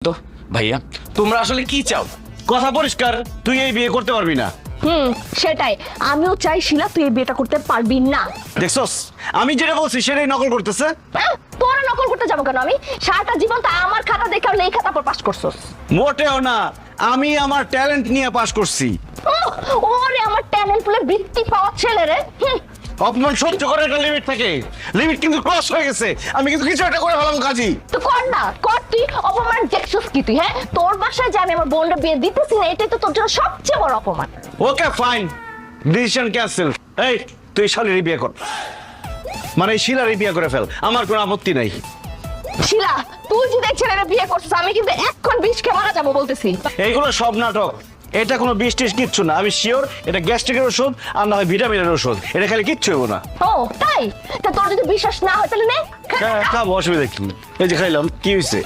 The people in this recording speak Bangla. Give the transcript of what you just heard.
তো ভাইয়া তোমরা আসলে কি চাও? কথা পরিষ্কার, তুই এই বিয়ে করতে পারবি না। সেটাই আমিও চাই শিলা তুই এই বিয়েটা করতে পারবি না। দেখছস আমি যেটা বলছি সেটাই নকল করতেছে। তোরা নকল করতে যাবো কেন? আমি সারাটা জীবন তো আমার খাতা দেখে এই খাতা পর পাস করছস। মোটেও না, আমি আমার ট্যালেন্ট নিয়ে পাস করছি। ওরে আমার ট্যালেন্ট ফুলের বৃত্তি পাওয়া ছেলে রে। অপমান সহ্য করার একটা লিমিট থাকে, লিমিট কিন্তু ক্রস হয়ে গেছে। আমি কিন্তু কিছু একটা করে ফেলাম কাজী। তো কর না, কর তুই। অপমান দেখছস কি তুই? হ্যাঁ, তোর বাসায় যে আমি আমার বোনটা বিয়ে দিতেছি না, এটাই তো তোর জন্য সবচেয়ে বড় অপমান। Okay fine, decision cancel. এই তুই শালির বিয়ে কর, মানে শিলার বিয়ে করে ফেল, আমার কোনো আপত্তি নাই। শিলা তুই যদি এই ছেলেরা বিয়ে করছিস আমি কিন্তু এখন বিষ খেয়ে মারা যাবো বলতেছি। এইগুলো সব নাটক, এটা কোনো বিষ টিস কিচ্ছু না। আমি শিওর এটা গ্যাস্ট্রিকের ওষুধ আর না হয় ভিটামিনের ওষুধ, এটা খালি কিচ্ছু হবো না। ও তাই? তা তোর যদি বিশ্বাস না হয় তাহলে নে। খাবো, অসুবিধা কি? এই যে খাইলাম, কি হয়েছে?